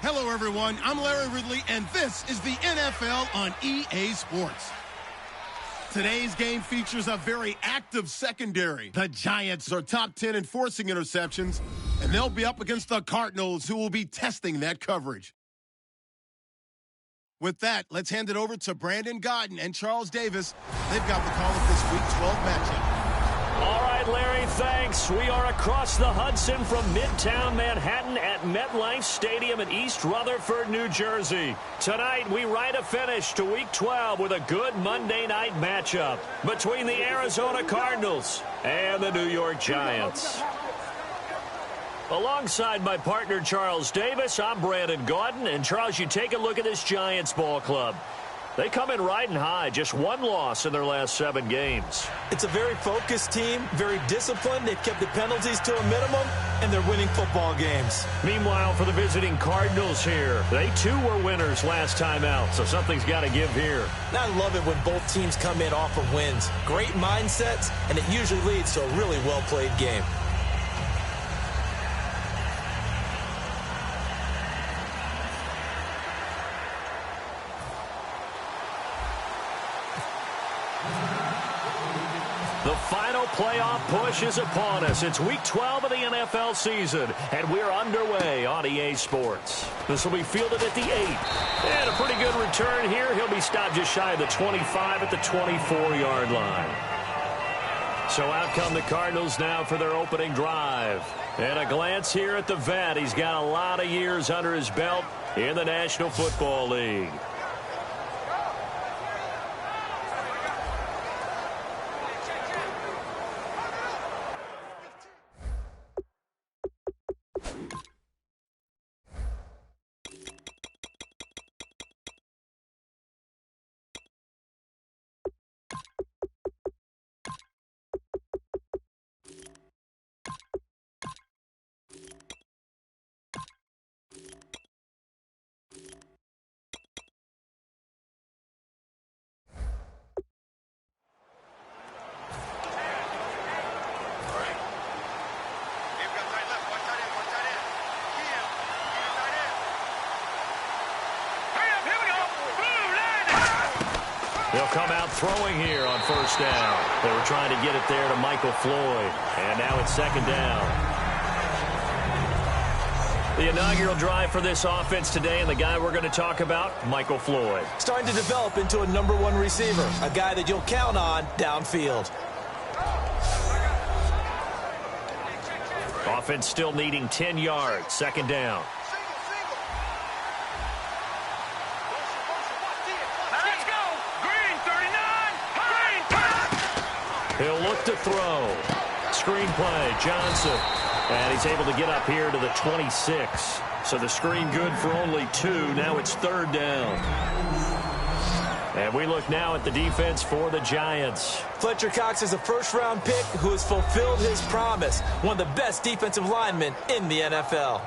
Hello, everyone. I'm Larry Ridley, and this is the NFL on EA Sports. Today's game features a very active secondary. The Giants are top 10 in forcing interceptions, and they'll be up against the Cardinals, who will be testing that coverage. With that, let's hand it over to Brandon Godden and Charles Davis. They've got the call of this Week 12 matchup. All right, Larry, thanks. We are across the Hudson from Midtown Manhattan at MetLife Stadium in East Rutherford, New Jersey. Tonight, we write a finish to Week 12 with a good Monday night matchup between the Arizona Cardinals and the New York Giants. Alongside my partner, Charles Davis, I'm Brandon Gaudin. And, Charles, you take a look at this Giants ball club. They come in riding high, just one loss in their last 7 games. It's a very focused team, very disciplined. They've kept the penalties to a minimum, and they're winning football games. Meanwhile, for the visiting Cardinals here, they too were winners last time out, so something's got to give here. And I love it when both teams come in off of wins. Great mindsets, and it usually leads to a really well-played game. The final playoff push is upon us. It's Week 12 of the NFL season, and we're underway on EA Sports. This will be fielded at the 8. And a pretty good return here. He'll be stopped just shy of the 25 at the 24-yard line. So out come the Cardinals now for their opening drive. And a glance here at the vet. He's got a lot of years under his belt in the National Football League. They'll come out throwing here on first down. They were trying to get it there to Michael Floyd. And now it's second down. The inaugural drive for this offense today, and the guy we're going to talk about, Michael Floyd. Starting to develop into a #1 receiver, a guy that you'll count on downfield. Offense still needing 10 yards. Second down. He'll look to throw. Screen play, Johnson. And he's able to get up here to the 26. So the screen good for only 2. Now it's third down. And we look now at the defense for the Giants. Fletcher Cox is a first-round pick who has fulfilled his promise. One of the best defensive linemen in the NFL.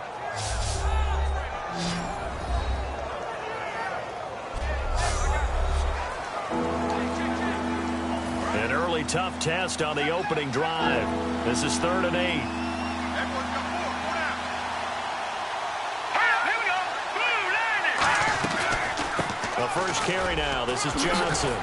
An early tough test on the opening drive. This is 3rd and 8. The first carry now. This is Johnson.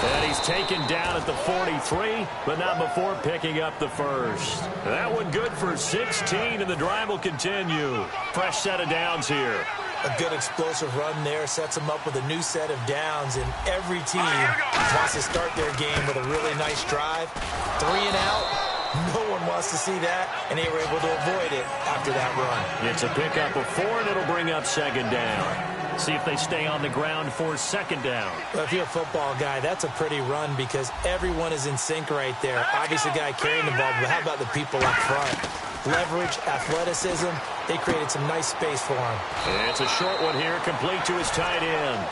And he's taken down at the 43, but not before picking up the first. That one good for 16, and the drive will continue. Fresh set of downs here. A good explosive run there sets them up with a new set of downs, and every team wants to start their game with a really nice drive. 3 and out. No one wants to see that, and they were able to avoid it after that run. It's a pickup of 4, and it'll bring up second down. See if they stay on the ground for second down. Well, if you're a football guy, that's a pretty run because everyone is in sync right there. Obviously, the guy carrying the ball, but how about the people up front? Leverage, athleticism, they created some nice space for him. And it's a short one here, complete to his tight end.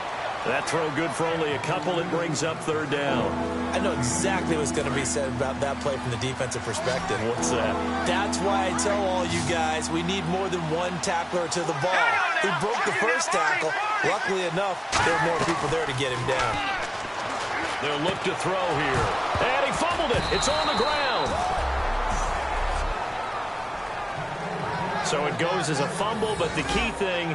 That throw good for only a couple. It brings up third down. I know exactly what's going to be said about that play from the defensive perspective. What's that? That's why I tell all you guys we need more than one tackler to the ball. He broke the first tackle. Luckily enough, there were more people there to get him down. They'll look to throw here. And he fumbled it. It's on the ground. So it goes as a fumble, but the key thing,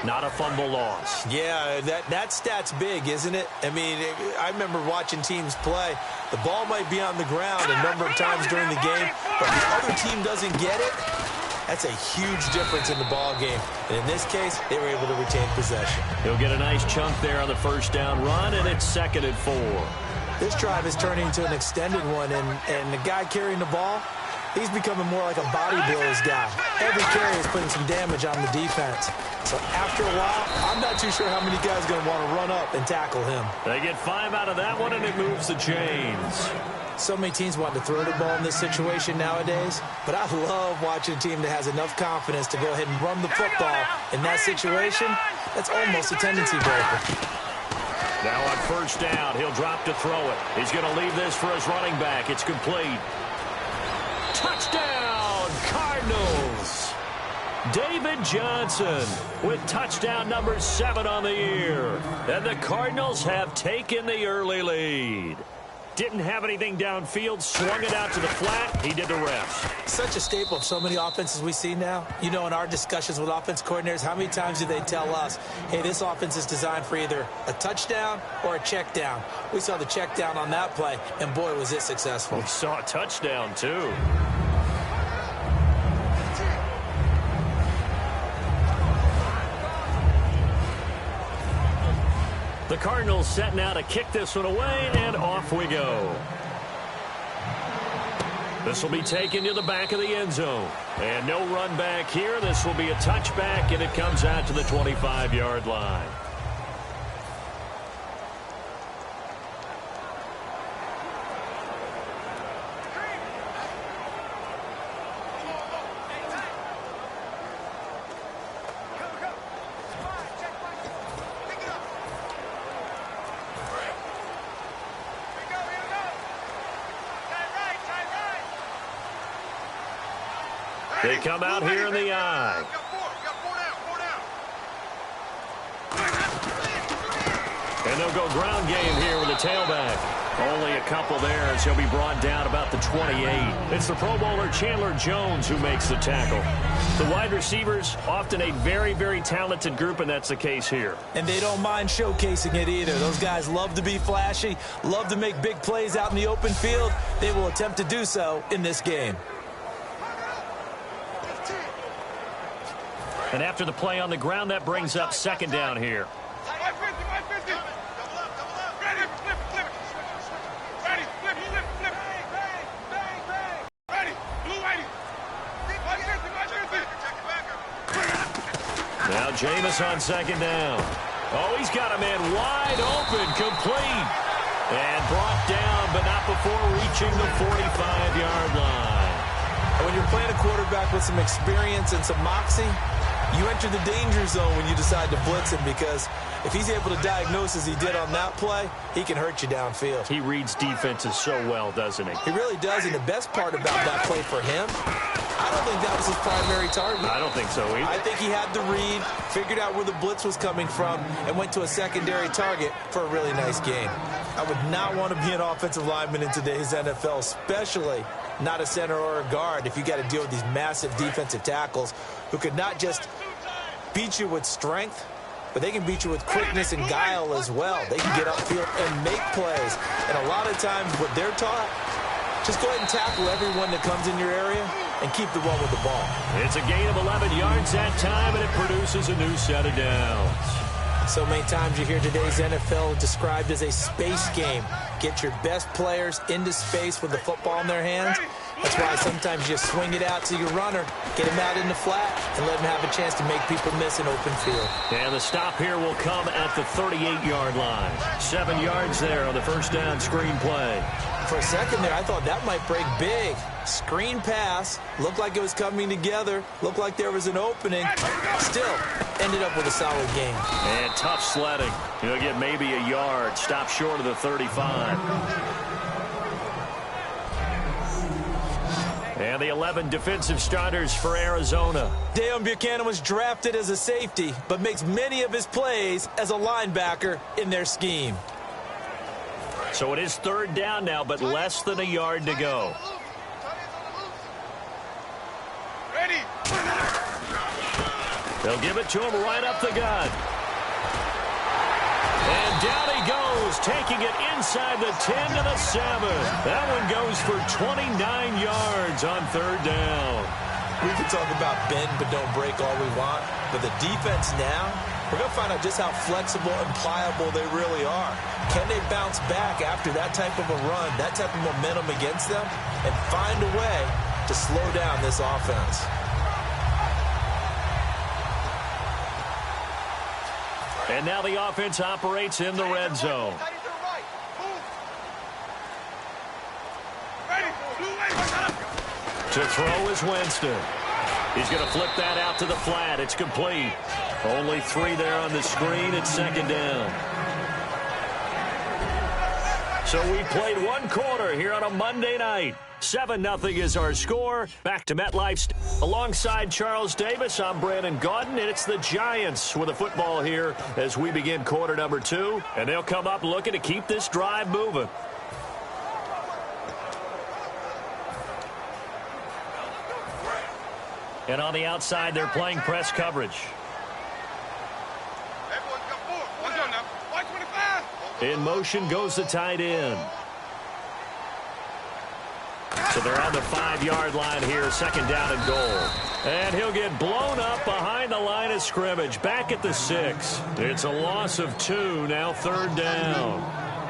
not a fumble loss. Yeah, that stat's big, isn't it? I mean, I remember watching teams play. The ball might be on the ground a number of times during the game, but if the other team doesn't get it, that's a huge difference in the ball game. And in this case, they were able to retain possession. He'll get a nice chunk there on the first down run, and it's 2nd and 4. This drive is turning into an extended one, and the guy carrying the ball, he's becoming more like a body blows guy. Every carry is putting some damage on the defense. So after a while, I'm not too sure how many guys are going to want to run up and tackle him. They get 5 out of that one, and it moves the chains. So many teams want to throw the ball in this situation nowadays, but I love watching a team that has enough confidence to go ahead and run the football. In that situation, that's almost a tendency breaker. Now on first down, he'll drop to throw it. He's going to leave this for his running back. It's complete. Touchdown, Cardinals! David Johnson with touchdown number 7 on the year. And the Cardinals have taken the early lead. Didn't have anything downfield, swung it out to the flat. He did the rest. Such a staple of so many offenses we see now. You know, in our discussions with offense coordinators, how many times do they tell us, hey, this offense is designed for either a touchdown or a check down. We saw the check down on that play, and boy, was it successful. We saw a touchdown, too. The Cardinals set now to kick this one away, and off we go. This will be taken to the back of the end zone. And no run back here. This will be a touchback, and it comes out to the 25-yard line. They come out here in the eye. And they'll go ground game here with a tailback. Only a couple there as he'll be brought down about the 28. It's the Pro Bowler Chandler Jones who makes the tackle. The wide receivers, often a very, very talented group, and that's the case here. And they don't mind showcasing it either. Those guys love to be flashy, love to make big plays out in the open field. They will attempt to do so in this game. And after the play on the ground, that brings up 2nd down here. Now Jameis on 2nd down. Oh, he's got a man wide open, complete. And brought down, but not before reaching the 45-yard line. When you're playing a quarterback with some experience and some moxie, you enter the danger zone when you decide to blitz him, because if he's able to diagnose as he did on that play, he can hurt you downfield. He reads defenses so well, doesn't he? He really does, and the best part about that play for him, I don't think that was his primary target. I don't think so either. I think he had the read, figured out where the blitz was coming from, and went to a secondary target for a really nice game. I would not want to be an offensive lineman in today's NFL, especially not a center or a guard, if you got to deal with these massive defensive tackles who could not just beat you with strength, but they can beat you with quickness and guile as well. They can get upfield and make plays. And a lot of times what they're taught, just go ahead and tackle everyone that comes in your area and keep the one with the ball. It's a gain of 11 yards that time, and it produces a new set of downs. So many times you hear today's NFL described as a space game. Get your best players into space with the football in their hands. That's why sometimes you swing it out to your runner, get him out in the flat, and let him have a chance to make people miss an open field. And the stop here will come at the 38-yard line. 7 yards there on the first down screen play. For a second there, I thought that might break big. Screen pass, looked like it was coming together, looked like there was an opening. Still, ended up with a solid game. And tough sledding. He'll get maybe a yard, stop short of the 35. And the 11 defensive starters for Arizona. Deion Buchanan was drafted as a safety, but makes many of his plays as a linebacker in their scheme. So it is 3rd down now, but less than a yard to go. They'll give it to him right up the gut. And down he goes, taking it inside the 10 to the 7. That one goes for 29 yards on third down. We can talk about bend but don't break all we want, but the defense now, we're going to find out just how flexible and pliable they really are. Can they bounce back after that type of a run, that type of momentum against them, and find a way to slow down this offense? And now the offense operates in the red zone. To throw is Winston. He's going to flip that out to the flat. It's complete. Only 3 there on the screen. It's second down. So we played 1 quarter here on a Monday night. 7-0 is our score. Back to MetLife. Alongside Charles Davis, I'm Brandon Gaudin, and it's the Giants with the football here as we begin quarter number 2. And they'll come up looking to keep this drive moving. And on the outside, they're playing press coverage. In motion goes the tight end. So they're on the 5-yard line here, second down and goal. And he'll get blown up behind the line of scrimmage, back at the 6. It's a loss of 2, now third down.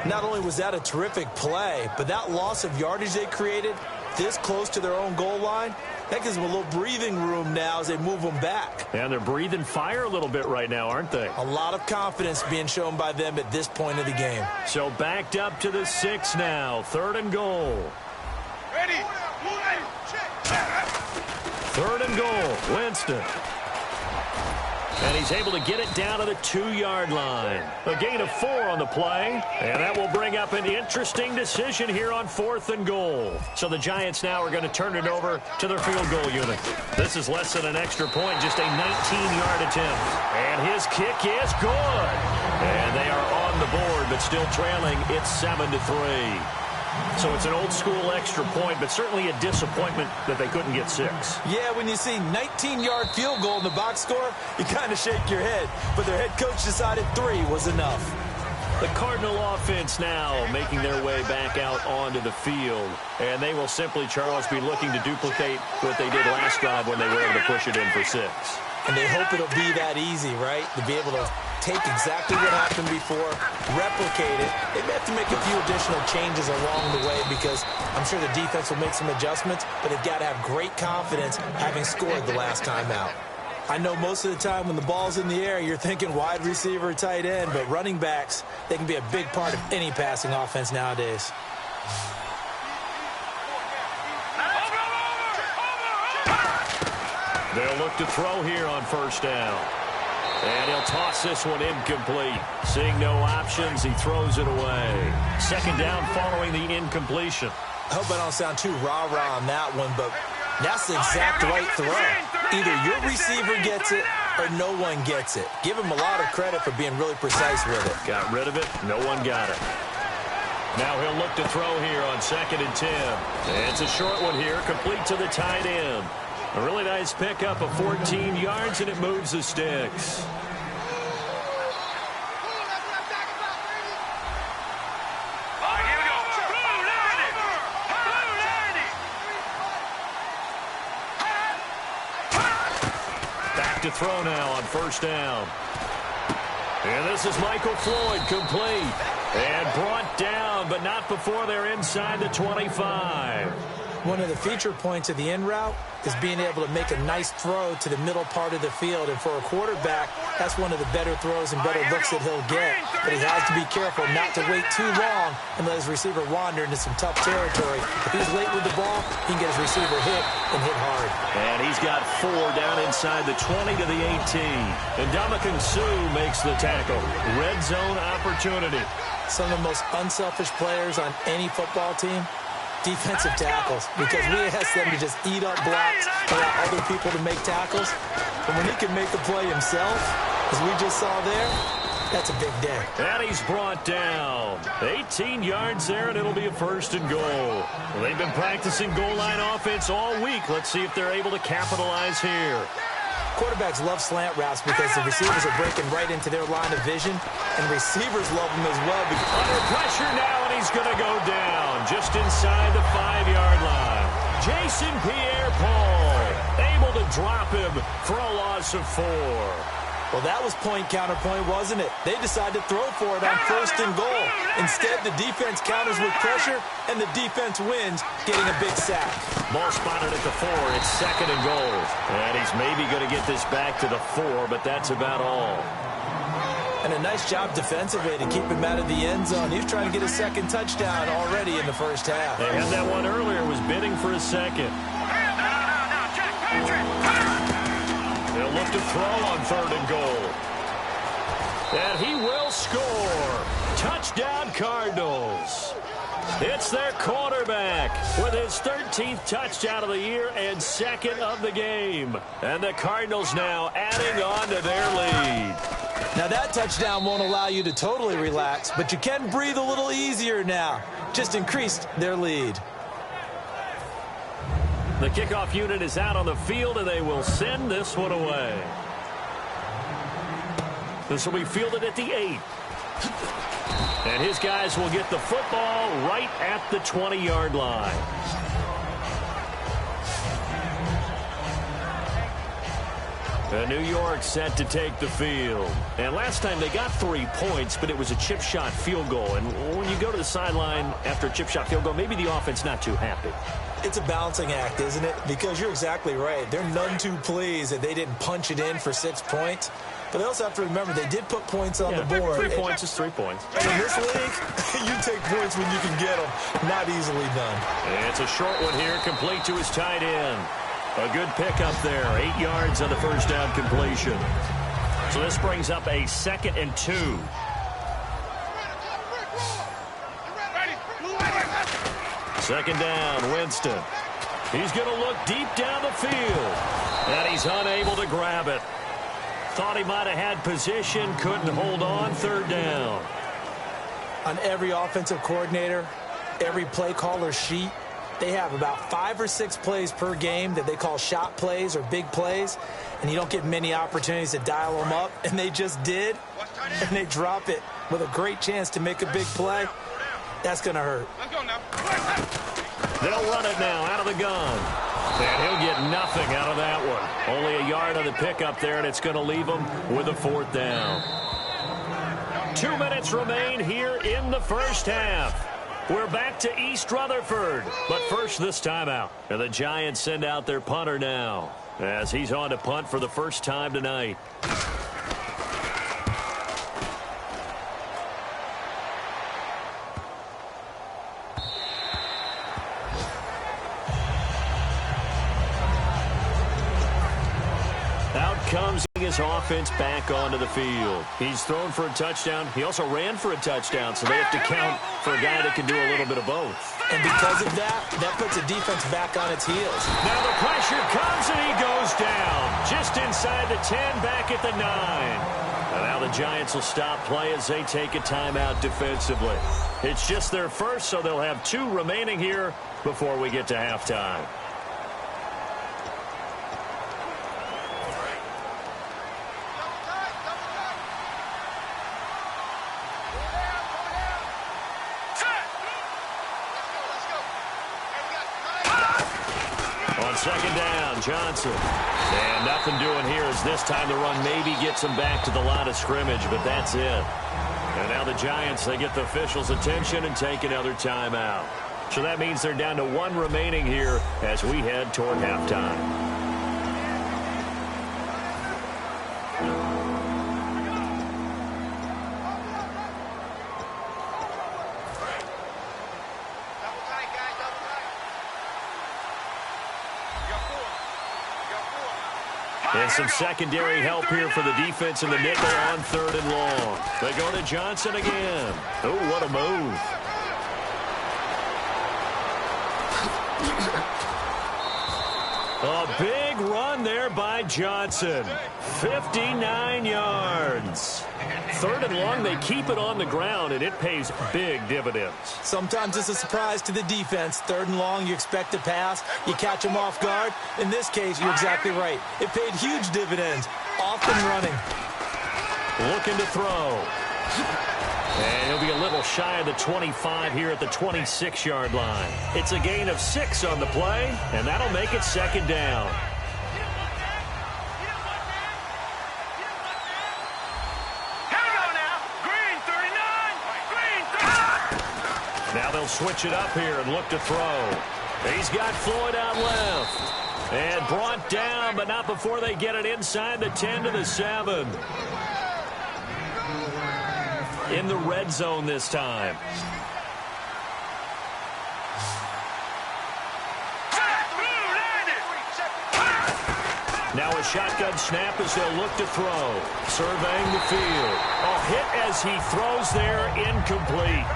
Not only was that a terrific play, but that loss of yardage they created this close to their own goal line, that gives them a little breathing room now as they move them back. And they're breathing fire a little bit right now, aren't they? A lot of confidence being shown by them at this point of the game. So backed up to the 6 now, third and goal. Ready. Third and goal, Winston. And he's able to get it down to the 2-yard line. A gain of 4 on the play. And that will bring up an interesting decision here on 4th and goal. So the Giants now are going to turn it over to their field goal unit. This is less than an extra point, just a 19-yard attempt. And his kick is good. And they are on the board, but still trailing. It's 7-3. So it's an old-school extra point, but certainly a disappointment that they couldn't get 6. Yeah, when you see 19-yard field goal in the box score, you kind of shake your head. But their head coach decided 3 was enough. The Cardinal offense now making their way back out onto the field. And they will simply, Charles, be looking to duplicate what they did last drive when they were able to push it in for 6. And they hope it'll be that easy, right? To be able to take exactly what happened before, replicate it. They may have to make a few additional changes along the way because I'm sure the defense will make some adjustments, but they've got to have great confidence having scored the last time out. I know most of the time when the ball's in the air, you're thinking wide receiver, tight end, but running backs, they can be a big part of any passing offense nowadays. They'll look to throw here on first down. And he'll toss this one incomplete. Seeing no options, he throws it away. Second down following the incompletion. I hope I don't sound too rah-rah on that one, but that's the exact right throw. Either your receiver gets it or no one gets it. Give him a lot of credit for being really precise with it. Got rid of it. No one got it. Now he'll look to throw here on 2nd and 10. And it's a short one here, complete to the tight end. A really nice pickup of 14 yards, and it moves the sticks. Back to throw now on first down. And this is Michael Floyd, complete. And brought down, but not before they're inside the 25. One of the feature points of the in route is being able to make a nice throw to the middle part of the field. And for a quarterback, that's one of the better throws and better looks that he'll get. But he has to be careful not to wait too long and let his receiver wander into some tough territory. If he's late with the ball, he can get his receiver hit and hit hard. And he's got 4 down inside the 20 to the 18. And Ndamukong Suh makes the tackle. Red zone opportunity. Some of the most unselfish players on any football team, defensive tackles, because we ask them to just eat up blocks, allow other people to make tackles. But when he can make a play himself, as we just saw there, that's a big day. And he's brought down. 18 yards there, and it'll be a 1st and goal. Well, they've been practicing goal line offense all week. Let's see if they're able to capitalize here. Quarterbacks love slant routes because the receivers are breaking right into their line of vision, and receivers love them as well. Under pressure now, and he's going to go down just inside the 5-yard line. Jason Pierre-Paul able to drop him for a loss of 4. Well, that was point counterpoint, wasn't it? They decided to throw for it on 1st and goal. Instead, the defense counters with pressure, and the defense wins, getting a big sack. Ball spotted at the 4. It's 2nd and goal. And he's maybe going to get this back to the 4, but that's about all. And a nice job defensively to keep him out of the end zone. He was trying to get a 2nd touchdown already in the first half. They had that one earlier, was bidding for a 2nd. They'll look to throw on 3rd and goal. And he will score. Touchdown, Cardinals. It's their quarterback with his 13th touchdown of the year and 2nd of the game. And the Cardinals now adding on to their lead. Now that touchdown won't allow you to totally relax, but you can breathe a little easier now. Just increased their lead. The kickoff unit is out on the field, and they will send this one away. This will be fielded at the 8. And his guys will get the football right at the 20-yard line. And New York set to take the field. And last time they got 3 points, but it was a chip shot field goal. And when you go to the sideline after a chip shot field goal, maybe the offense not too happy. It's a balancing act, isn't it? Because you're exactly right. They're none too pleased that they didn't punch it in for 6 points. But they also have to remember they did put points on the board. 3 points is 3 points. And in this league, you take points when you can get them. Not easily done. It's a short one here, complete to his tight end. A good pickup there, 8 yards on the first down completion. So this brings up a 2nd and 2. Second down, Winston. He's going to look deep down the field. And he's unable to grab it. Thought he might have had position, couldn't hold on, 3rd down. On every offensive coordinator, every play caller sheet, they have about 5 or 6 plays per game that they call shot plays or big plays, and you don't get many opportunities to dial them up, and they just did, and they drop it with a great chance to make a big play. That's going to hurt. They'll run it now out of the gun. And he'll get nothing out of that one. Only a yard on the pickup there, and it's going to leave him with a 4th down. 2 minutes remain here in the first half. We're back to East Rutherford. But first, this timeout. And the Giants send out their punter now as he's on to punt for the first time tonight. Comes his offense back onto the field. He's thrown for a touchdown. He also ran for a touchdown, so they have to count for a guy that can do a little bit of both. And because of that, that puts the defense back on its heels. Now the pressure comes, and he goes down. Just inside the 10, back at the 9. And now the Giants will stop play as they take a timeout defensively. It's just their first, so they'll have 2 remaining here before we get to halftime. Second down, Johnson. And nothing doing here as this time the run maybe gets them back to the line of scrimmage, but that's it. And now the Giants, they get the officials' attention and take another timeout. So that means they're down to 1 remaining here as we head toward halftime. And some secondary help here for the defense in the nickel on 3rd and long. They go to Johnson again. Oh, what a move. A big run there by Johnson. 59 yards. 3rd and long, they keep it on the ground, and it pays big dividends. Sometimes it's a surprise to the defense. 3rd and long, you expect to pass. You catch them off guard. In this case, you're exactly right. It paid huge dividends. Off and running. Looking to throw. And he'll be a little shy of the 25 here at the 26-yard line. It's a gain of 6 on the play, and that'll make it 2nd down. Now they'll switch it up here and look to throw. He's got Floyd out left. And brought down, but not before they get it inside the 10 to the 7. In the red zone this time. Now a shotgun snap as they'll look to throw. Surveying the field. A hit as he throws there, incomplete.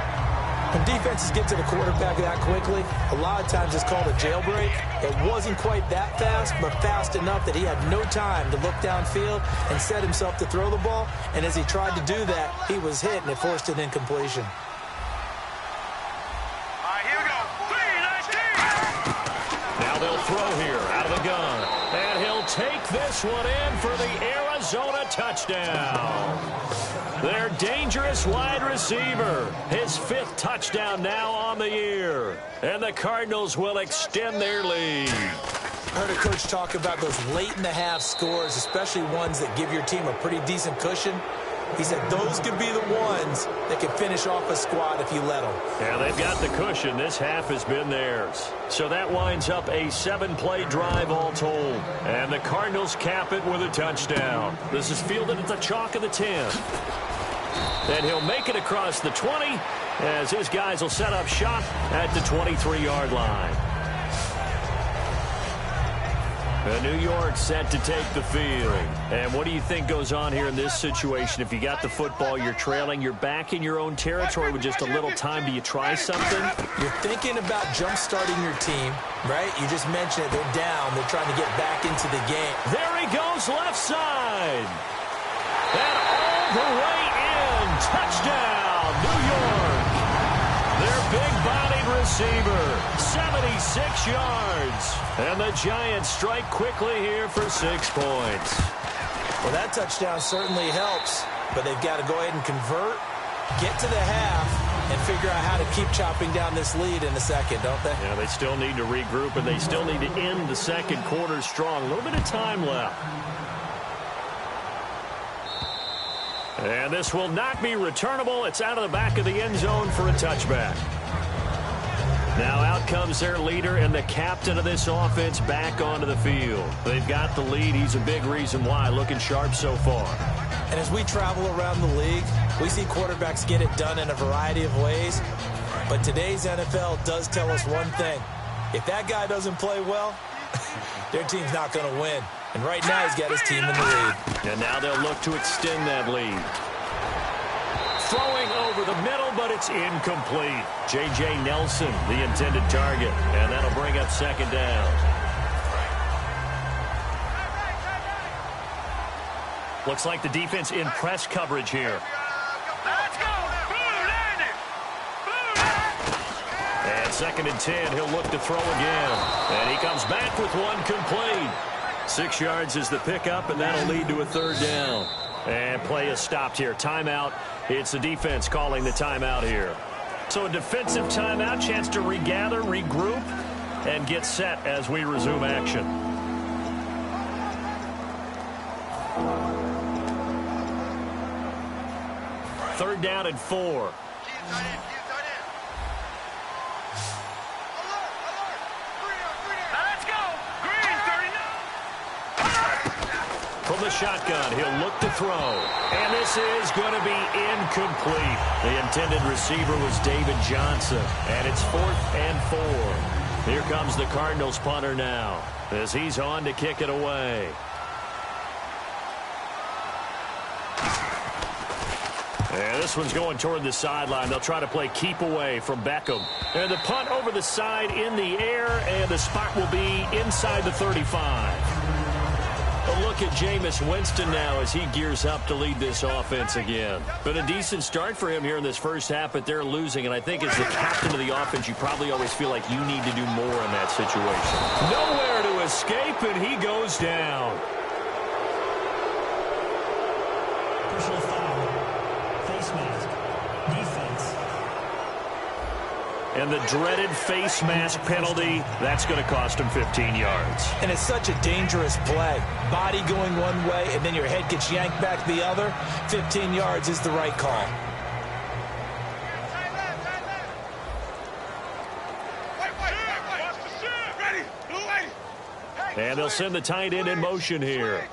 When defenses get to the quarterback that quickly, a lot of times it's called a jailbreak. It wasn't quite that fast, but fast enough that he had no time to look downfield and set himself to throw the ball. And as he tried to do that, he was hit, and it forced an incompletion. Here we go. 3-19. Now they'll throw here out of the gun. And he'll take this one in for the Arizona touchdown. Their dangerous wide receiver. His 5th touchdown now on the year. And the Cardinals will extend their lead. I heard a coach talk about those late-in-the-half scores, especially ones that give your team a pretty decent cushion. He said those could be the ones that can finish off a squad if you let them. Yeah, they've got the cushion. This half has been theirs. So that winds up a 7-play drive all told. And the Cardinals cap it with a touchdown. This is fielded at the chalk of the 10. And he'll make it across the 20 as his guys will set up shop at the 23-yard line. New York set to take the field. And what do you think goes on here in this situation? If you got the football, you're trailing, you're back in your own territory with just a little time. Do you try something? You're thinking about jump-starting your team, right? You just mentioned it. They're down. They're trying to get back into the game. There he goes, left side. And all the way in. Touchdown, New York. Their big-bodied receiver, 76 yards. And the Giants strike quickly here for 6 points. Well, that touchdown certainly helps, but they've got to go ahead and convert, get to the half, and figure out how to keep chopping down this lead in the second, don't they? Yeah, they still need to regroup, and they still need to end the second quarter strong. A little bit of time left. And this will not be returnable. It's out of the back of the end zone for a touchback. Now out comes their leader and the captain of this offense back onto the field. They've got the lead. He's a big reason why. Looking sharp so far. And as we travel around the league, we see quarterbacks get it done in a variety of ways. But today's NFL does tell us one thing. If that guy doesn't play well, their team's not going to win. And right now he's got his team in the lead. And now they'll look to extend that lead. Throwing over the middle, but it's incomplete. J.J. Nelson, the intended target. And that'll bring up second down. Looks like the defense in press coverage here. Let's go. And 2nd and 10, he'll look to throw again. And he comes back with one complete. 6 yards is the pickup, and that'll lead to a 3rd down. And play is stopped here. Timeout. It's the defense calling the timeout here. So a defensive timeout, chance to regather, regroup, and get set as we resume action. Third down and 4. From the shotgun, he'll look to throw. And this is going to be incomplete. The intended receiver was David Johnson. And it's 4th and 4. Here comes the Cardinals punter now as he's on to kick it away. And this one's going toward the sideline. They'll try to play keep away from Beckham. And the punt over the side in the air, and the spot will be inside the 35. A look at Jameis Winston now as he gears up to lead this offense again. Been a decent start for him here in this first half, but they're losing. And I think as the captain of the offense, you probably always feel like you need to do more in that situation. Nowhere to escape, and he goes down. Personal foul. Face mask. Defense. And the dreaded face mask penalty, that's going to cost him 15 yards. And it's such a dangerous play. Body going one way, and then your head gets yanked back the other. 15 yards is the right call. And they'll send the tight end in motion here.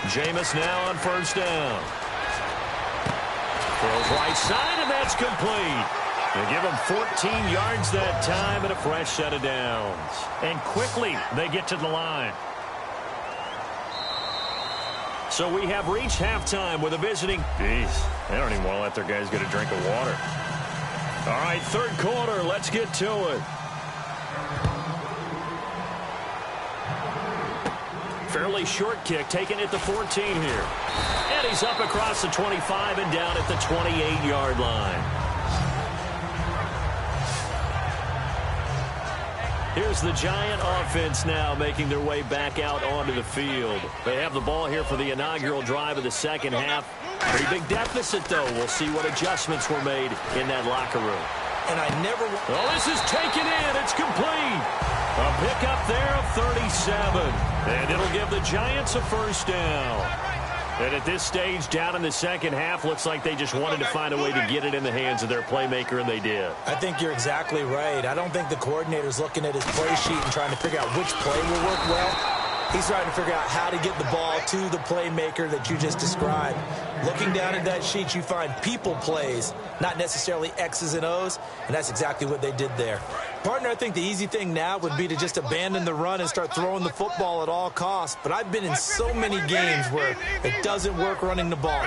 Jameis now on first down. Throws right side, and that's complete. They give him 14 yards that time and a fresh set of downs. And quickly, they get to the line. So we have reached halftime with a visiting. Jeez, they don't even want to let their guys get a drink of water. All right, third quarter, let's get to it. Fairly short kick, taken at the 14 here. And he's up across the 25 and down at the 28-yard line. Here's the Giant offense now making their way back out onto the field. They have the ball here for the inaugural drive of the second half. Pretty big deficit, though. We'll see what adjustments were made in that locker room. And I never... Oh, this is taken in. It's complete. A pickup there of 37. And it'll give the Giants a first down. And at this stage, down in the second half, looks like they just wanted to find a way to get it in the hands of their playmaker, and they did. I think you're exactly right. I don't think the coordinator's looking at his play sheet and trying to figure out which play will work well. He's trying to figure out how to get the ball to the playmaker that you just described. Looking down at that sheet, you find people plays, not necessarily X's and O's, and that's exactly what they did there. Partner, I think the easy thing now would be to just abandon the run and start throwing the football at all costs. But I've been in so many games where it doesn't work running the ball,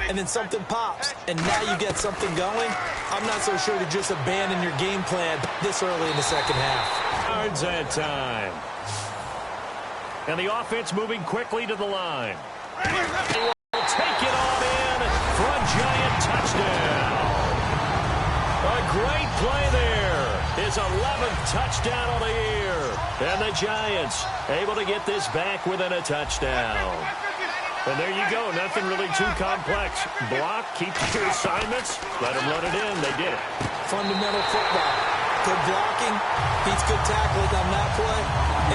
and then something pops, and now you get something going. I'm not so sure to just abandon your game plan this early in the second half. Yards at time. And the offense moving quickly to the line. They will take it on in for a Giant touchdown. A great play there. His 11th touchdown of the year. And the Giants able to get this back within a touchdown. And there you go. Nothing really too complex. Block, keep your assignments, let them run it in. They did it. Fundamental football. Good blocking, beats good tackling on that play.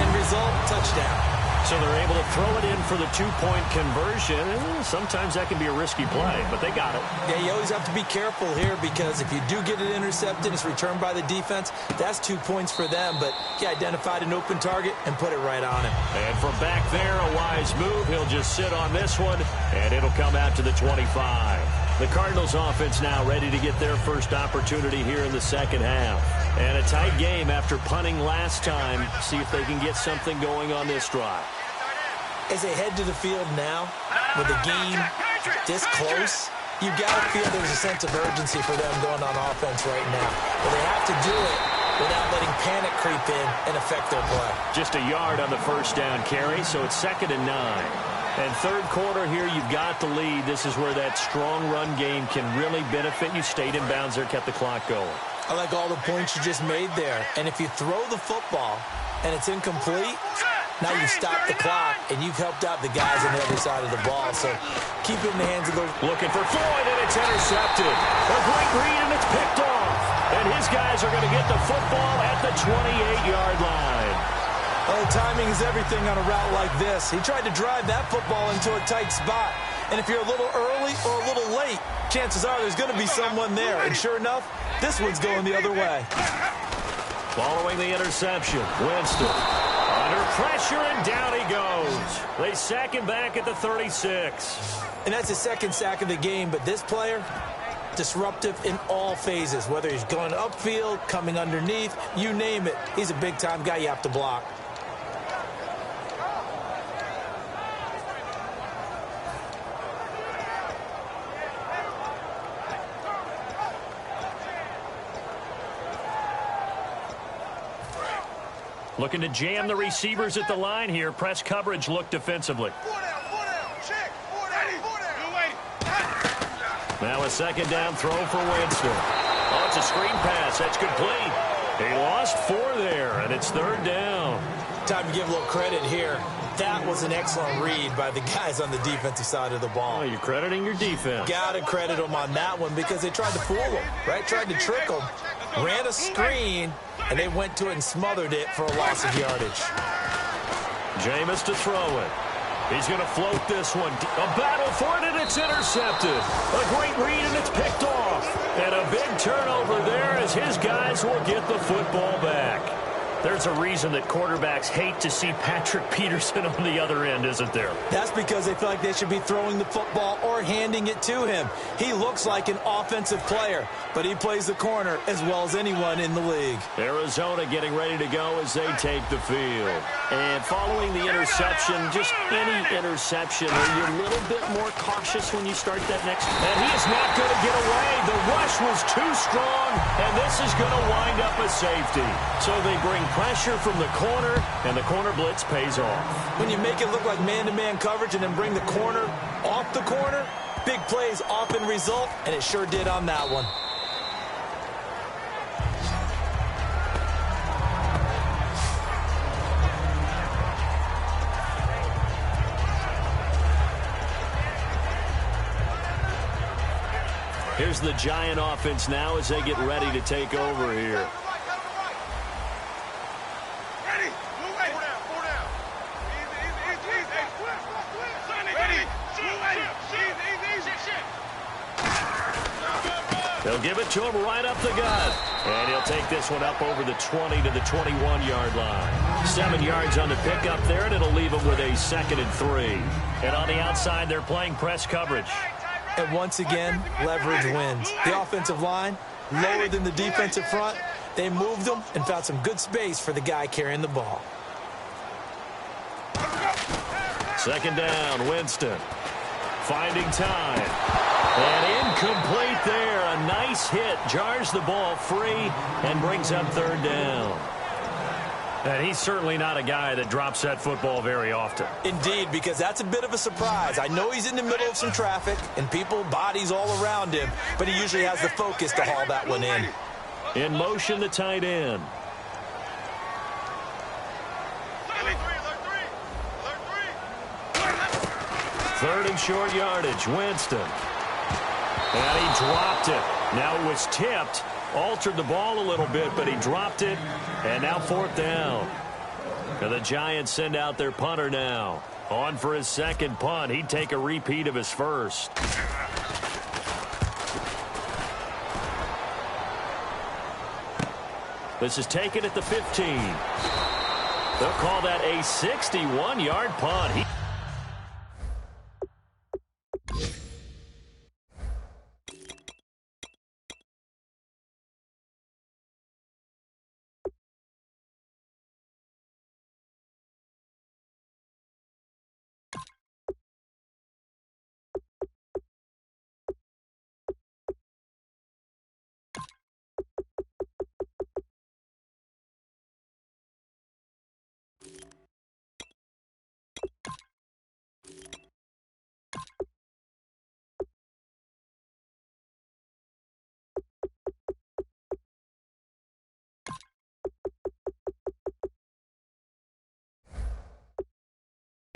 End result, touchdown. So they're able to throw it in for the two-point conversion. Sometimes that can be a risky play, but they got it. Yeah, you always have to be careful here because if you do get it intercepted, it's returned by the defense. That's 2 points for them, but he identified an open target and put it right on him. And from back there, a wise move. He'll just sit on this one, and it'll come out to the 25. The Cardinals offense now ready to get their first opportunity here in the second half. And a tight game after punting last time. See if they can get something going on this drive. As they head to the field now, with the game this close, you got to feel there's a sense of urgency for them going on offense right now. But they have to do it without letting panic creep in and affect their play. Just a yard on the first down carry, so it's 2nd and 9. And third quarter here, you've got the lead. This is where that strong run game can really benefit you. Stayed in bounds there, kept the clock going. I like all the points you just made there. And if you throw the football and it's incomplete, now you stop the clock, and you've helped out the guys on the other side of the ball. So keep it in the hands of the... Looking for Floyd, and it's intercepted. A great read, and it's picked off. And his guys are going to get the football at the 28-yard line. Oh, timing is everything on a route like this. He tried to drive that football into a tight spot. And if you're a little early or a little late, chances are there's going to be someone there. And sure enough, this one's going the other way. Following the interception, Winston under pressure, and down he goes. They sack him back at the 36. And that's his second sack of the game, but this player, disruptive in all phases, whether he's going upfield, coming underneath, you name it. He's a big-time guy you have to block. Looking to jam the receivers at the line here. Press coverage look defensively. Now a second down throw for Winston. Oh, it's a screen pass. That's complete. He lost 4 there, and it's third down. Time to give a little credit here. That was an excellent read by the guys on the defensive side of the ball. Oh, you're crediting your defense. Got to credit them on that one because they tried to fool them, right? Tried to trick them. Ran a screen, and they went to it and smothered it for a loss of yardage. Jameis to throw it. He's going to float this one. A battle for it, and it's intercepted. A great read, and it's picked off. And a big turnover there as his guys will get the football back. There's a reason that quarterbacks hate to see Patrick Peterson on the other end, isn't there? That's because they feel like they should be throwing the football or handing it to him. He looks like an offensive player, but he plays the corner as well as anyone in the league. Arizona getting ready to go as they take the field. And following the interception, just any interception, are you a little bit more cautious when you start that next? And he is not going to get away. The rush was too strong, and this is going to wind up a safety. So they bring pressure from the corner, and the corner blitz pays off. When you make it look like man-to-man coverage and then bring the corner off the corner, big plays often result, and it sure did on that one. Here's the Giant offense now as they get ready to take over here. They'll give it to him right up the gut. And he'll take this one up over the 20 to the 21-yard line. 7 yards on the pickup there, and it'll leave him with a 2nd and 3. And on the outside, they're playing press coverage. And once again, leverage wins. The offensive line, lower than the defensive front. They moved them and found some good space for the guy carrying the ball. 2nd down, Winston. Finding time. And incomplete there. A nice hit. Jars the ball free and brings up 3rd down. And he's certainly not a guy that drops that football very often. Indeed, because that's a bit of a surprise. I know he's in the middle of some traffic and people, bodies all around him, but he usually has the focus to haul that one in. In motion, the tight end. Third and short yardage, Winston. And he dropped it. Now it was tipped. Altered the ball a little bit, but he dropped it. And now 4th down. And the Giants send out their punter now. On for his 2nd punt. He'd take a repeat of his first. This is taken at the 15. They'll call that a 61-yard punt.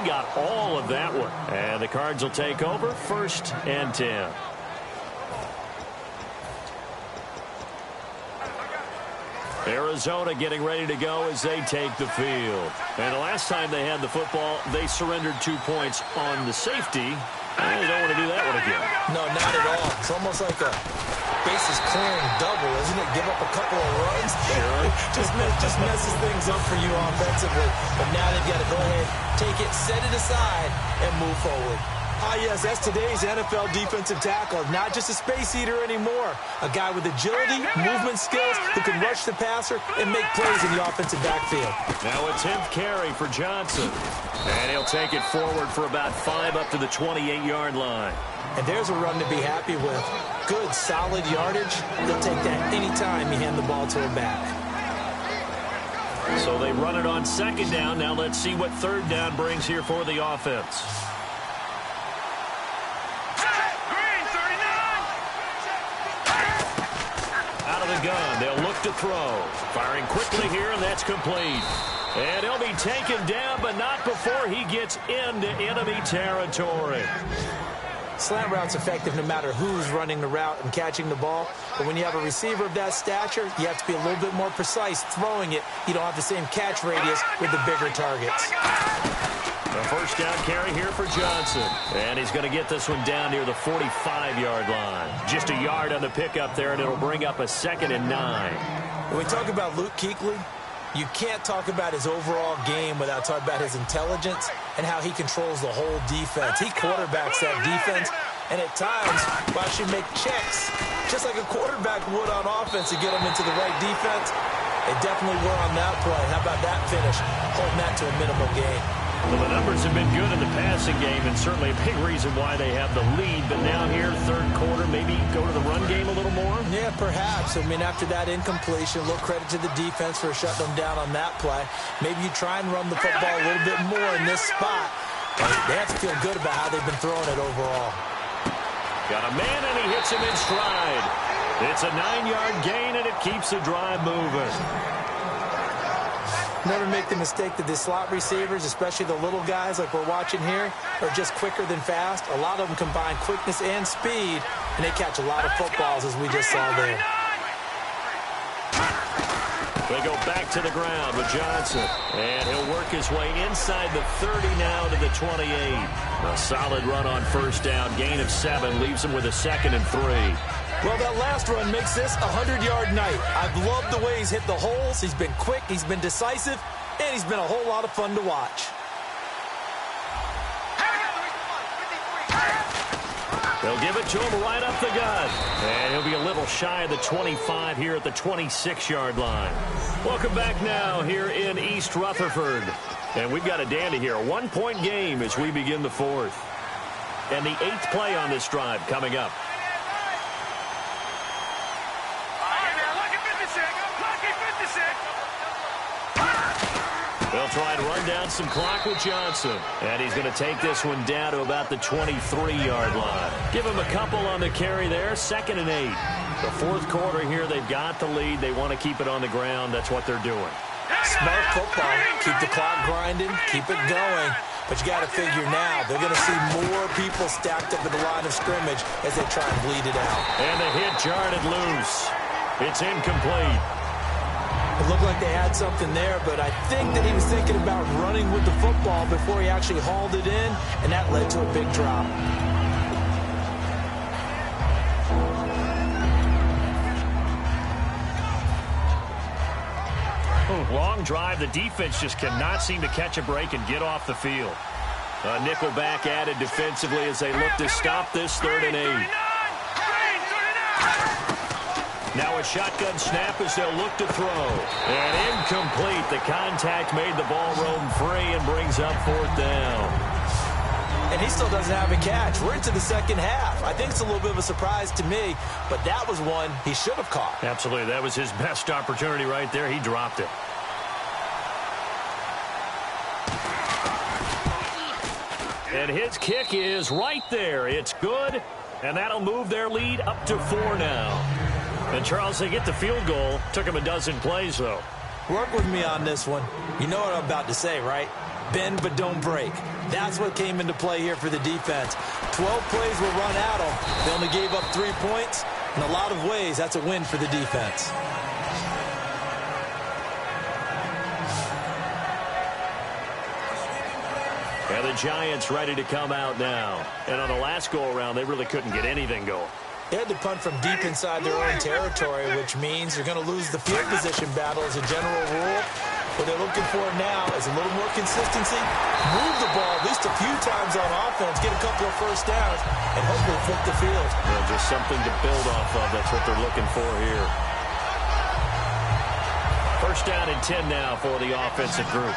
Got all of that one. And the Cards will take over 1st and 10. Arizona getting ready to go as they take the field. And the last time they had the football, they surrendered 2 points on the safety. And they don't want to do that one again. No, not at all. It's almost like a bases clearing double, isn't it? Give up a couple of runs. Sure. just messes things up for you offensively. But now they've got to go ahead, take it, set it aside, and move forward. Ah, yes, that's today's NFL defensive tackle. Not just a space eater anymore. A guy with agility, movement skills, who can rush the passer and make plays in the offensive backfield. Now a 10th carry for Johnson. And he'll take it forward for about 5 up to the 28-yard line. And there's a run to be happy with. Good, solid yardage. They'll take that anytime you hand the ball to him back. So they run it on second down. Now let's see what third down brings here for the offense. Out of the gun, they'll look to throw. Firing quickly here, and that's complete. And he'll be taken down, but not before he gets into enemy territory. Slant route's effective no matter who's running the route and catching the ball. But when you have a receiver of that stature, you have to be a little bit more precise throwing it. You don't have the same catch radius with the bigger targets. A first down carry here for Johnson. And he's going to get this one down near the 45-yard line. Just a yard on the pickup there, and it'll bring up a 2nd and 9. When we talk about Luke Kuechly, you can't talk about his overall game without talking about his intelligence and how he controls the whole defense. He quarterbacks that defense, and at times, Bob should make checks, just like a quarterback would on offense to get them into the right defense. They definitely were on that play. How about that finish? Holding that to a minimal gain. Well, the numbers have been good in the passing game, and certainly a big reason why they have the lead. But now here, third quarter, maybe go to the run game a little more? Yeah, perhaps. I mean, after that incompletion, a little credit to the defense for shutting them down on that play. Maybe you try and run the football a little bit more in this spot. But they have to feel good about how they've been throwing it overall. Got a man, and he hits him in stride. It's a 9-yard gain, and it keeps the drive moving. Never make the mistake that the slot receivers, especially the little guys like we're watching here, are just quicker than fast. A lot of them combine quickness and speed, and they catch a lot of footballs, as we just saw there. They go back to the ground with Johnson, and he'll work his way inside the 30 now to the 28. A solid run on first down, gain of 7, leaves him with a 2nd and 3. Well, that last run makes this a 100-yard night. I've loved the way he's hit the holes. He's been quick, he's been decisive, and he's been a whole lot of fun to watch. They'll give it to him right up the gut. And he'll be a little shy of the 25 here at the 26-yard line. Welcome back now here in East Rutherford. And we've got a dandy here. A 1-point game as we begin the 4th. And the 8th play on this drive coming up. They'll try and run down some clock with Johnson. And he's going to take this one down to about the 23-yard line. Give him a couple on the carry there. 2nd and 8. The 4th quarter here, they've got the lead. They want to keep it on the ground. That's what they're doing. Smart football. Keep the clock grinding. Keep it going. But you got to figure now, they're going to see more people stacked up at the line of scrimmage as they try and bleed it out. And the hit jarred it loose. It's incomplete. It looked like they had something there, but I think that he was thinking about running with the football before he actually hauled it in, and that led to a big drop. Long drive. The defense just cannot seem to catch a break and get off the field. A nickelback added defensively as they look to stop this 3rd and 8. Now a shotgun snap as they'll look to throw. And incomplete. The contact made the ball roam free and brings up 4th down. And he still doesn't have a catch. We're into the 2nd half. I think it's a little bit of a surprise to me, but that was one he should have caught. Absolutely. That was his best opportunity right there. He dropped it. And his kick is right there. It's good, and that'll move their lead up to 4 now. And, Charles, they get the field goal. Took him a dozen plays, though. Work with me on this one. You know what I'm about to say, right? Bend but don't break. That's what came into play here for the defense. 12 plays were run at them. They only gave up 3 points. In a lot of ways, that's a win for the defense. And the Giants ready to come out now. And on the last go-around, they really couldn't get anything going. They had to punt from deep inside their own territory, which means they're going to lose the field position battle as a general rule. What they're looking for now is a little more consistency, move the ball at least a few times on offense, get a couple of first downs, and hopefully flip the field. Well, just something to build off of. That's what they're looking for here. First down and 10 now for the offensive group.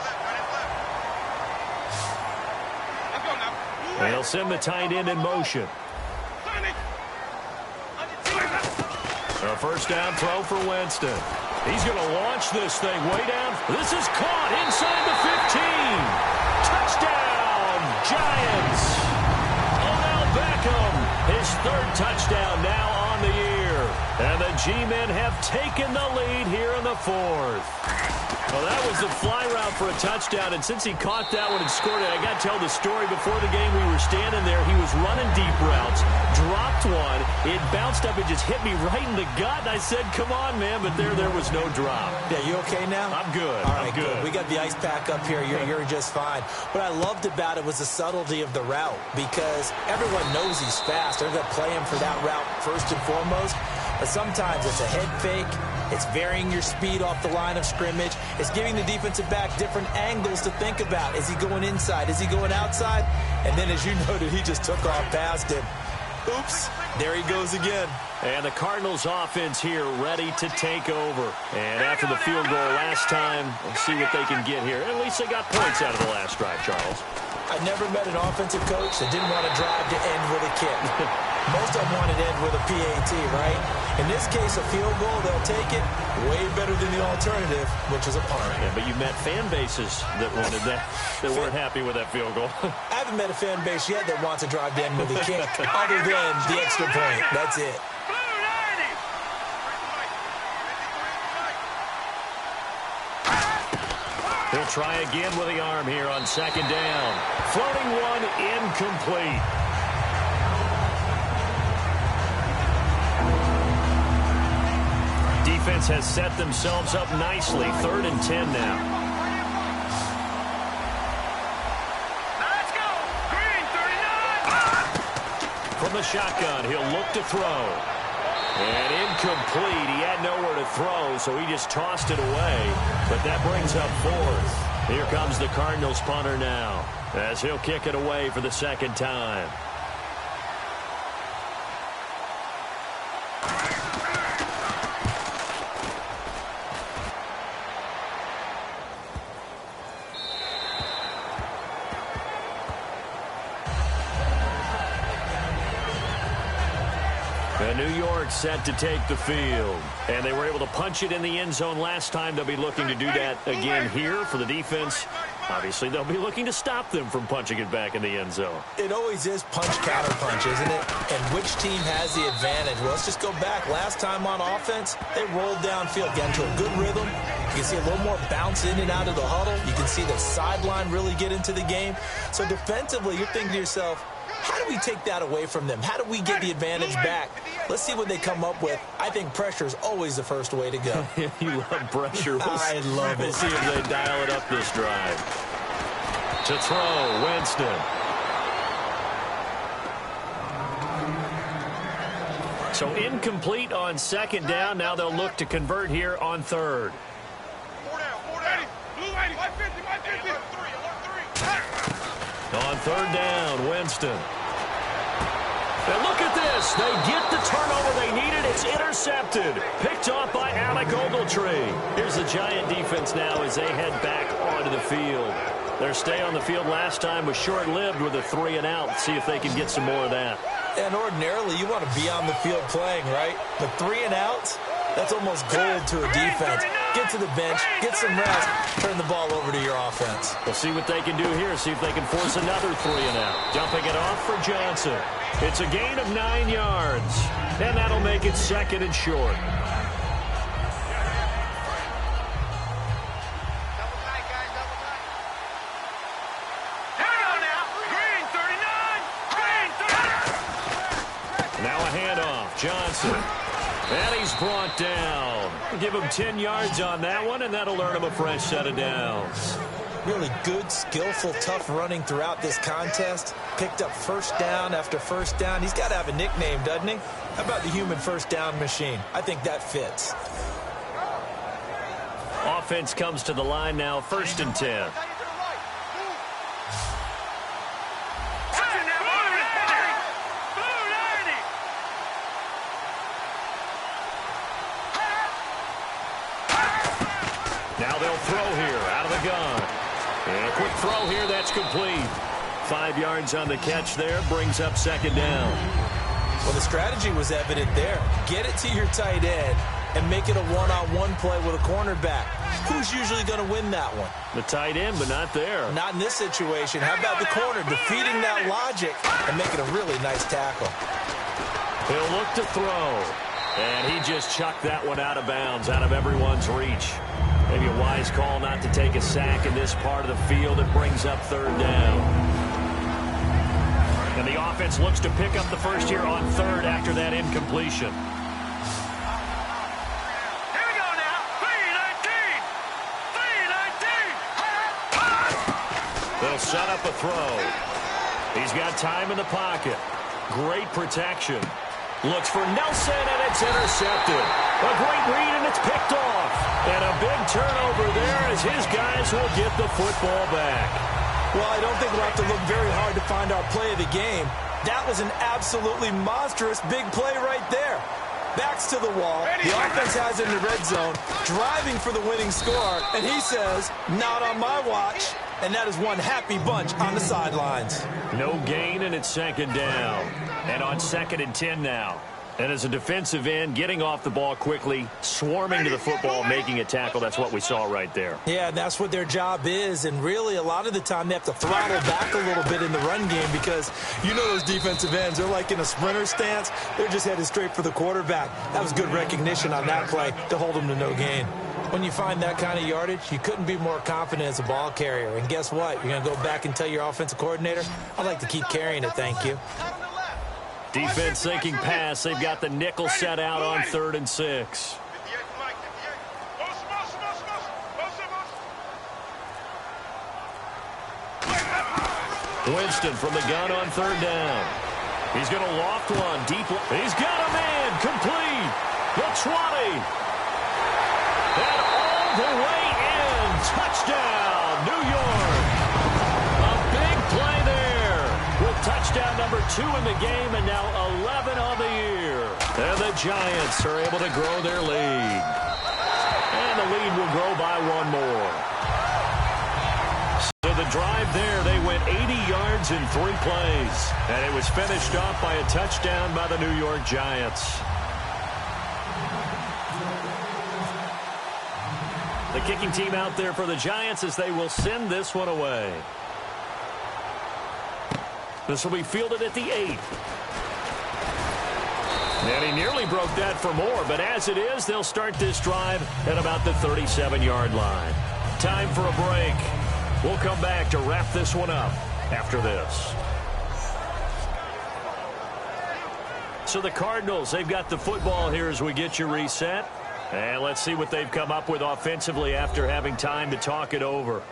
And he'll send the tight end in motion. A first down throw for Winston. He's going to launch this thing way down. This is caught inside the 15. Touchdown, Giants. Odell Beckham, his third touchdown now on the year. And the G-men have taken the lead here in the fourth. Well, that was the fly route for a touchdown, and since he caught that one and scored it, I got to tell the story. Before the game, we were standing there. He was running deep routes, dropped one. It bounced up and just hit me right in the gut, and I said, come on, man, but there was no drop. Yeah, you okay now? I'm good. All right, I'm good. We got the ice pack up here. You're just fine. What I loved about it was the subtlety of the route, because everyone knows he's fast. They're going to play him for that route first and foremost. But sometimes it's a head fake. It's varying your speed off the line of scrimmage. It's giving the defensive back different angles to think about. Is he going inside? Is he going outside? And then, as you noted, he just took off past him. Oops, there he goes again. And the Cardinals offense here ready to take over. And after the field goal last time, we'll see what they can get here. At least they got points out of the last drive, Charles. I never met an offensive coach that didn't want to drive to end with a kick. Most of them wanted to end with a PAT, right? In this case, a field goal, they'll take it way better than the alternative, which is a punt. Yeah, but you met fan bases that wanted that weren't happy with that field goal. I haven't met a fan base yet that wants to drive to end with a kick other than the extra point. That's it. He'll try again with the arm here on second down. Floating one, incomplete. Defense has set themselves up nicely. 3rd and 10 now. Let's go. Green, 39. From the shotgun, he'll look to throw. And incomplete. He had nowhere to throw, so he just tossed it away. But that brings up 4th. Here comes the Cardinals punter now, as he'll kick it away for the second time. New York set to take the field. And they were able to punch it in the end zone last time. They'll be looking to do that again here for the defense. Obviously, they'll be looking to stop them from punching it back in the end zone. It always is punch-counter-punch, isn't it? And which team has the advantage? Well, let's just go back. Last time on offense, they rolled downfield, got into a good rhythm. You can see a little more bounce in and out of the huddle. You can see the sideline really get into the game. So defensively, you're thinking to yourself, how do we take that away from them? How do we get the advantage back? Let's see what they come up with. I think pressure is always the first way to go. You love pressure. I love it. We'll see if they dial it up this drive. To throw, Winston. So incomplete on second down. Now they'll look to convert here on 3rd. On 3rd down, Winston. And look at this. They get the turnover they needed. It's intercepted. Picked off by Alec Ogletree. Here's the Giant defense now as they head back onto the field. Their stay on the field last time was short-lived with a 3-and-out. Let's see if they can get some more of that. And ordinarily, you want to be on the field playing, right? But 3-and-outs, that's almost gold to a defense. Get to the bench, get some rest, turn the ball over to your offense. We'll see what they can do here, see if they can force another 3-and-out. Dumping it off for Johnson. It's a gain of 9 yards, and that'll make it 2nd and short. Now a handoff, Johnson. And he's brought down. Give him 10 yards on that one, and that'll earn him a fresh set of downs. Really good, skillful, tough running throughout this contest. Picked up first down after first down. He's got to have a nickname, doesn't he? How about the human first down machine? I think that fits. Offense comes to the line now, 1st and 10. Now they'll throw here out of the gun. And a quick throw here, that's complete. 5 yards on the catch there, brings up 2nd down. Well, the strategy was evident there. Get it to your tight end, and make it a one-on-one play with a cornerback. Who's usually going to win that one? The tight end, but not there. Not in this situation. How about the corner defeating that logic and making a really nice tackle? He'll look to throw. And he just chucked that one out of bounds, out of everyone's reach. Maybe a wise call not to take a sack in this part of the field. It brings up third down. And the offense looks to pick up the first here on third after that incompletion. Here we go now. 3-19. They'll set up a throw. He's got time in the pocket. Great protection. Looks for Nelson, and it's intercepted. A great read, and it's picked off. And a big turnover there as his guys will get the football back. Well, I don't think we'll have to look very hard to find our play of the game. That was an absolutely monstrous big play right there. Backs to the wall. The offense has it in the red zone, driving for the winning score, and he says, not on my watch. And that is one happy bunch on the sidelines. No gain, and it's second down. And on 2nd and 10 now. And as a defensive end, getting off the ball quickly, swarming to the football, making a tackle. That's what we saw right there. Yeah, that's what their job is. And really, a lot of the time, they have to throttle back a little bit in the run game because you know those defensive ends, they're like in a sprinter stance. They're just headed straight for the quarterback. That was good recognition on that play to hold them to no gain. When you find that kind of yardage, you couldn't be more confident as a ball carrier. And guess what? You're going to go back and tell your offensive coordinator, I'd like to keep carrying it, thank you. Defense thinking pass. They've got the nickel set out on 3rd and 6. Winston from the gun on 3rd down. He's going to loft one deep. He's got a man complete. The 20. And all the way in. Touchdown, New York. A big play there with touchdown number 2 in the game and now 11 on the year. And the Giants are able to grow their lead. And the lead will grow by 1 more. So the drive there, they went 80 yards in 3 plays. And it was finished off by a touchdown by the New York Giants. The kicking team out there for the Giants as they will send this one away. This will be fielded at the 8. And he nearly broke that for more, but as it is, they'll start this drive at about the 37-yard line. Time for a break. We'll come back to wrap this one up after this. So the Cardinals, they've got the football here as we get you reset. And let's see what they've come up with offensively after having time to talk it over.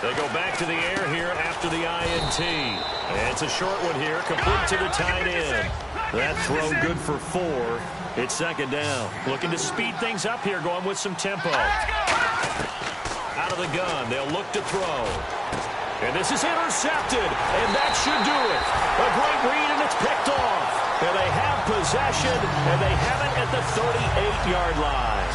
They go back to the air here after the INT. And it's a short one here, complete to the tight end. That throw good for 4. It's second down. Looking to speed things up here, going with some tempo. Out of the gun, they'll look to throw. And this is intercepted, and that should do it. A great read, and it's picked off. And they have possession, and they have it at the 38-yard line.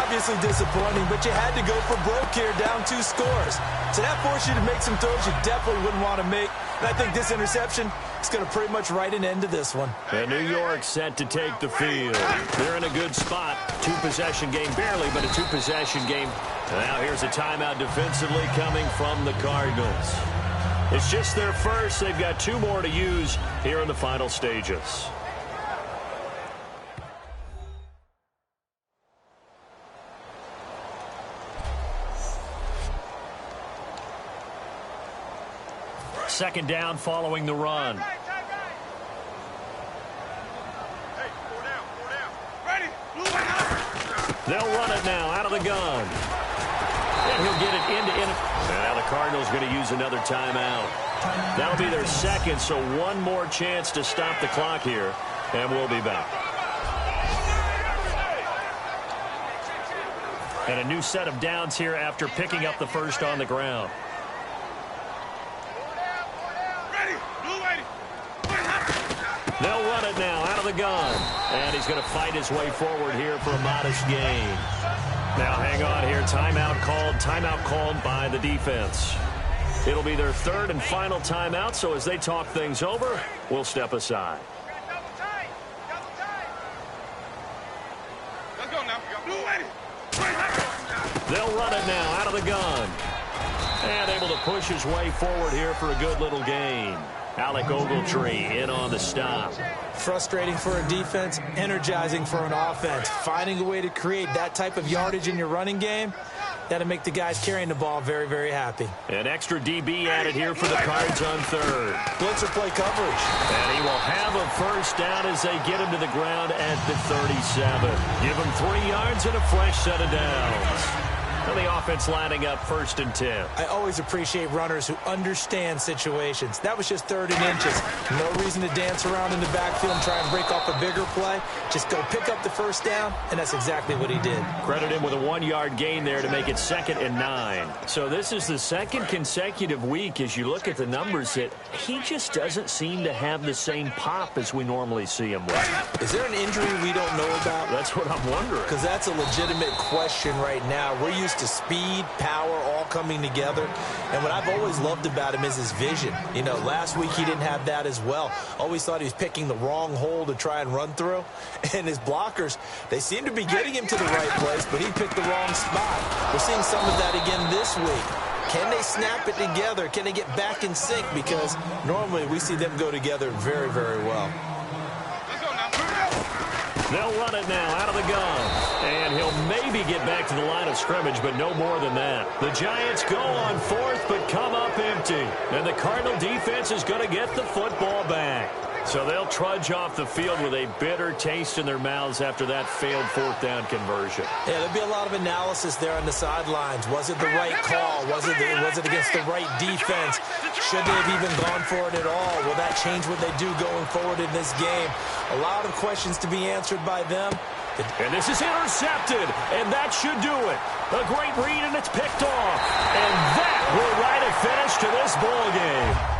Obviously disappointing, but you had to go for broke here, down 2 scores. So that forced you to make some throws you definitely wouldn't want to make. And I think this interception is going to pretty much write an end to this one. And New York set to take the field. They're in a good spot. 2-possession game, barely, but a 2-possession game. Now here's a timeout defensively coming from the Cardinals. It's just their first. They've got 2 more to use here in the final stages. Second down following the run. They'll run it now out of the gun. And he'll get it into. Now the Cardinals going to use another timeout. That'll be their second, so 1 more chance to stop the clock here. And we'll be back. And a new set of downs here after picking up the first on the ground. They'll run it now out of the gun. And he's going to fight his way forward here for a modest gain. Now hang on here. Timeout called by the defense. It'll be their third and final timeout, so as they talk things over, we'll step aside. Let's go now. Blue lady. They'll run it now out of the gun. And able to push his way forward here for a good little gain. Alec Ogletree in on the stop. Frustrating for a defense, energizing for an offense. Finding a way to create that type of yardage in your running game, that'll make the guys carrying the ball very, very happy. An extra DB added here for the Cards on third. Blitzer play coverage. And he will have a first down as they get him to the ground at the 37. Give him 3 yards and a fresh set of downs. And the offense lining up 1st and 10. I always appreciate runners who understand situations. That was just 3rd and inches. No reason to dance around in the backfield and try and break off a bigger play. Just go pick up the first down, and that's exactly what he did. Credit him with a 1-yard gain there to make it 2nd and 9. So this is the second consecutive week, as you look at the numbers, that he just doesn't seem to have the same pop as we normally see him with. Is there an injury we don't know about? That's what I'm wondering. Because that's a legitimate question right now. We're used to speed, power, all coming together. And what I've always loved about him is his vision. You know, last week he didn't have that as well. Always thought he was picking the wrong hole to try and run through. And his blockers, they seem to be getting him to the right place, but he picked the wrong spot. We're seeing some of that again this week. Can they snap it together? Can they get back in sync? Because normally we see them go together very, very well. They'll run it now out of the gun. And he'll maybe get back to the line of scrimmage, but no more than that. The Giants go on 4th, but come up empty. And the Cardinal defense is going to get the football back. So they'll trudge off the field with a bitter taste in their mouths after that failed 4th down conversion. Yeah, there'll be a lot of analysis there on the sidelines. Was it the right call? Was it against the right defense? Should they have even gone for it at all? Will that change what they do going forward in this game? A lot of questions to be answered by them. And this is intercepted, and that should do it. A great read, and it's picked off. And that will write a finish to this ball game.